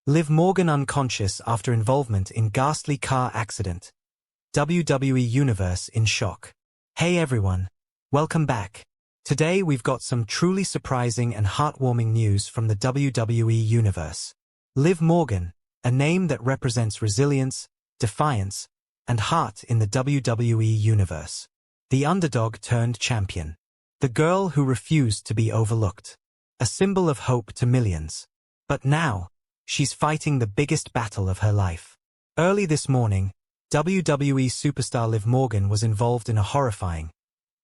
Liv Morgan unconscious after involvement in ghastly car accident. WWE Universe in shock. Hey everyone. Welcome back. Today we've got some truly surprising and heartwarming news from the WWE Universe. Liv Morgan, a name that represents resilience, defiance, and heart in the WWE Universe. The underdog turned champion. The girl who refused to be overlooked. A symbol of hope to millions. But now, she's fighting the biggest battle of her life. Early this morning, WWE Superstar Liv Morgan was involved in a horrifying,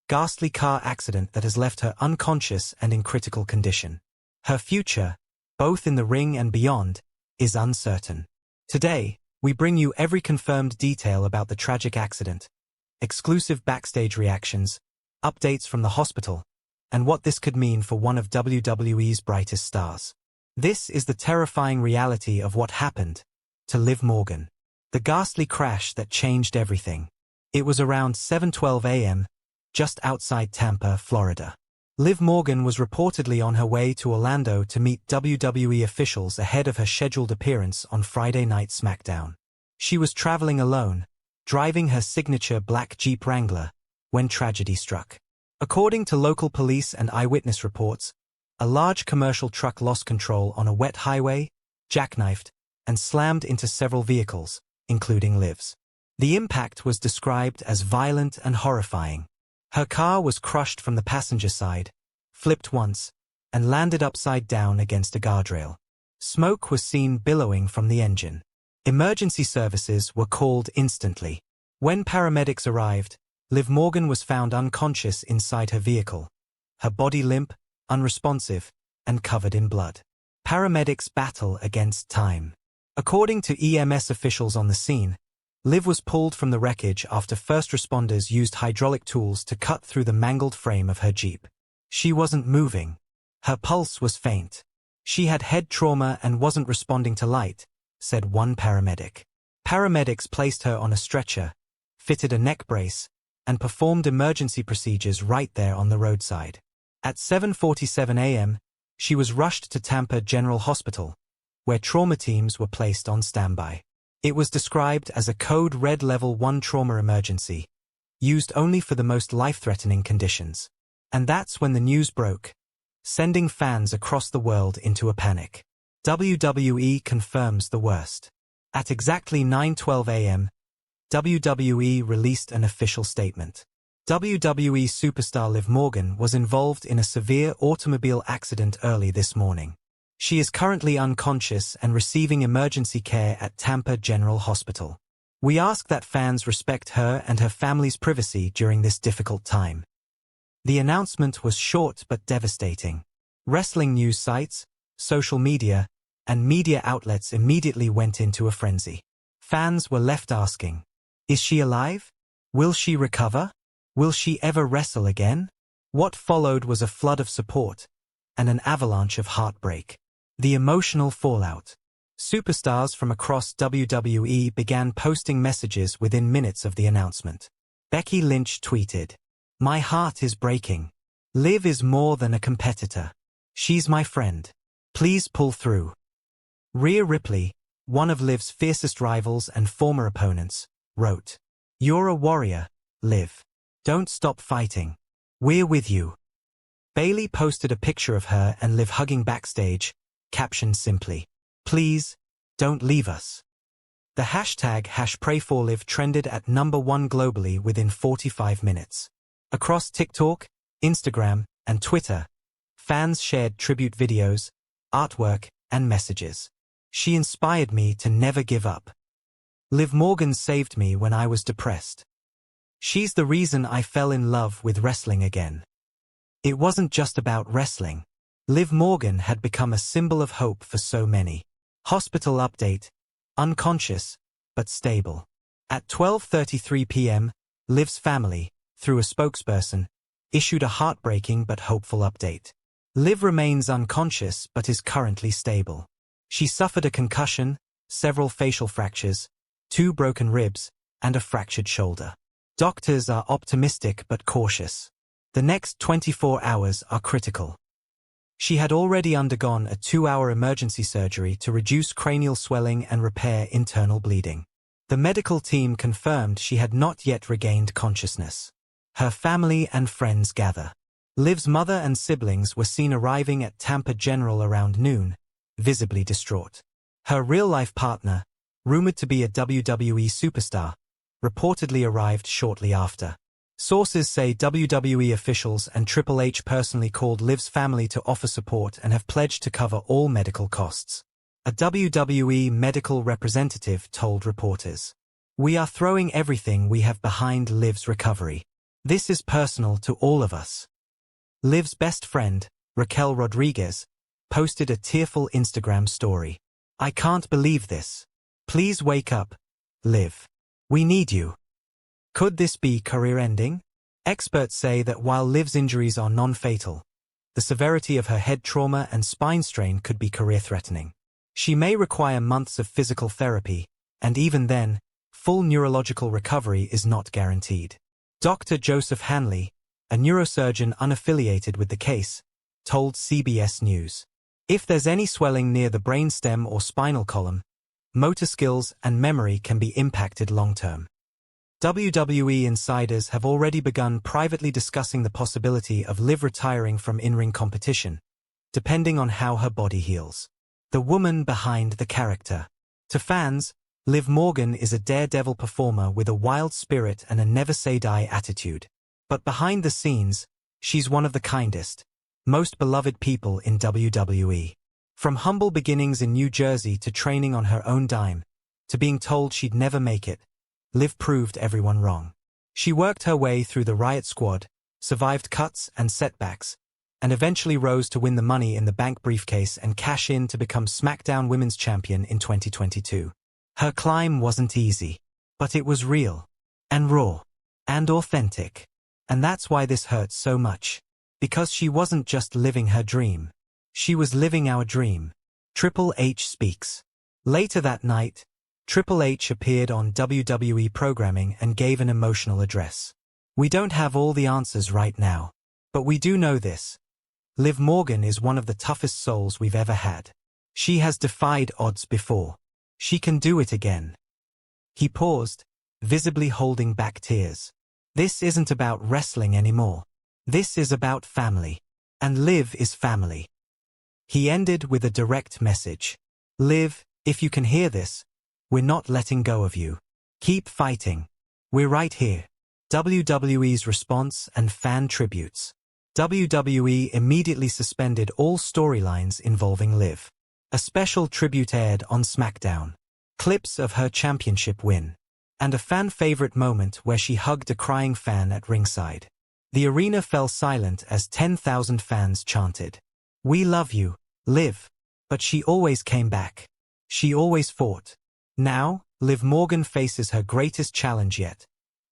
ghastly car accident that has left her unconscious and in critical condition. Her future, both in the ring and beyond, is uncertain. Today, we bring you every confirmed detail about the tragic accident, exclusive backstage reactions, updates from the hospital, and what this could mean for one of WWE's brightest stars. This is the terrifying reality of what happened to Liv Morgan. The ghastly crash that changed everything. It was around 7:12 a.m., just outside Tampa, Florida. Liv Morgan was reportedly on her way to Orlando to meet WWE officials ahead of her scheduled appearance on Friday Night SmackDown. She was traveling alone, driving her signature black Jeep Wrangler, when tragedy struck. According to local police and eyewitness reports, a large commercial truck lost control on a wet highway, jackknifed, and slammed into several vehicles, including Liv's. The impact was described as violent and horrifying. Her car was crushed from the passenger side, flipped once, and landed upside down against a guardrail. Smoke was seen billowing from the engine. Emergency services were called instantly. When paramedics arrived, Liv Morgan was found unconscious inside her vehicle, her body limp, unresponsive, and covered in blood. Paramedics battle against time. According to EMS officials on the scene, Liv was pulled from the wreckage after first responders used hydraulic tools to cut through the mangled frame of her Jeep. She wasn't moving. Her pulse was faint. She had head trauma and wasn't responding to light, said one paramedic. Paramedics placed her on a stretcher, fitted a neck brace, and performed emergency procedures right there on the roadside. At 7:47 a.m., she was rushed to Tampa General Hospital, where trauma teams were placed on standby. It was described as a Code Red Level 1 trauma emergency, used only for the most life-threatening conditions. And that's when the news broke, sending fans across the world into a panic. WWE confirms the worst. At exactly 9:12 a.m., WWE released an official statement. WWE Superstar Liv Morgan was involved in a severe automobile accident early this morning. She is currently unconscious and receiving emergency care at Tampa General Hospital. We ask that fans respect her and her family's privacy during this difficult time. The announcement was short but devastating. Wrestling news sites, social media, and media outlets immediately went into a frenzy. Fans were left asking, is she alive? Will she recover? Will she ever wrestle again? What followed was a flood of support and an avalanche of heartbreak. The emotional fallout. Superstars from across WWE began posting messages within minutes of the announcement. Becky Lynch tweeted, "My heart is breaking. Liv is more than a competitor. She's my friend. Please pull through." Rhea Ripley, one of Liv's fiercest rivals and former opponents, wrote, "You're a warrior, Liv. Don't stop fighting. We're with you." Bayley posted a picture of her and Liv hugging backstage, captioned simply, "Please, don't leave us." The hashtag #PrayForLiv trended at #1 globally within 45 minutes. Across TikTok, Instagram, and Twitter, fans shared tribute videos, artwork, and messages. "She inspired me to never give up. Liv Morgan saved me when I was depressed. She's the reason I fell in love with wrestling again." It wasn't just about wrestling. Liv Morgan had become a symbol of hope for so many. Hospital update, unconscious, but stable. At 12:33 p.m., Liv's family, through a spokesperson, issued a heartbreaking but hopeful update. Liv remains unconscious but is currently stable. She suffered a concussion, several facial fractures, 2 broken ribs, and a fractured shoulder. Doctors are optimistic but cautious. The next 24 hours are critical. She had already undergone a 2-hour emergency surgery to reduce cranial swelling and repair internal bleeding. The medical team confirmed she had not yet regained consciousness. Her family and friends gather. Liv's mother and siblings were seen arriving at Tampa General around noon, visibly distraught. Her real-life partner, rumored to be a WWE superstar, reportedly arrived shortly after. Sources say WWE officials and Triple H personally called Liv's family to offer support and have pledged to cover all medical costs. A WWE medical representative told reporters, "We are throwing everything we have behind Liv's recovery. This is personal to all of us." Liv's best friend, Raquel Rodriguez, posted a tearful Instagram story. "I can't believe this. Please wake up, Liv. We need you." Could this be career-ending? Experts say that while Liv's injuries are non-fatal, the severity of her head trauma and spine strain could be career-threatening. She may require months of physical therapy, and even then, full neurological recovery is not guaranteed. Dr. Joseph Hanley, a neurosurgeon unaffiliated with the case, told CBS News, "If there's any swelling near the brainstem or spinal column, motor skills and memory can be impacted long-term." WWE insiders have already begun privately discussing the possibility of Liv retiring from in-ring competition, depending on how her body heals. The woman behind the character. To fans, Liv Morgan is a daredevil performer with a wild spirit and a never-say-die attitude. But behind the scenes, she's one of the kindest, most beloved people in WWE. From humble beginnings in New Jersey to training on her own dime, to being told she'd never make it, Liv proved everyone wrong. She worked her way through the Riot Squad, survived cuts and setbacks, and eventually rose to win the Money in the Bank briefcase and cash in to become SmackDown Women's Champion in 2022. Her climb wasn't easy, but it was real, and raw, and authentic. And that's why this hurts so much. Because she wasn't just living her dream. She was living our dream. Triple H speaks. Later that night, Triple H appeared on WWE programming and gave an emotional address. "We don't have all the answers right now. But we do know this. Liv Morgan is one of the toughest souls we've ever had. She has defied odds before. She can do it again." He paused, visibly holding back tears. "This isn't about wrestling anymore. This is about family. And Liv is family." He ended with a direct message. "Liv, if you can hear this, we're not letting go of you. Keep fighting. We're right here." WWE's response and fan tributes. WWE immediately suspended all storylines involving Liv. A special tribute aired on SmackDown. Clips of her championship win. And a fan-favorite moment where she hugged a crying fan at ringside. The arena fell silent as 10,000 fans chanted, "We love you, Liv." But she always came back. She always fought. Now, Liv Morgan faces her greatest challenge yet.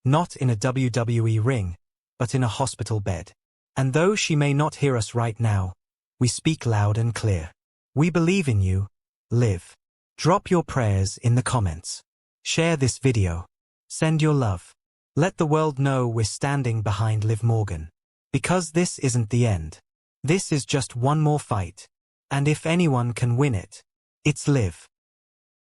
Not in a WWE ring, but in a hospital bed. And though she may not hear us right now, we speak loud and clear. We believe in you, Liv. Drop your prayers in the comments. Share this video. Send your love. Let the world know we're standing behind Liv Morgan. Because this isn't the end. This is just one more fight. And if anyone can win it, it's Liv.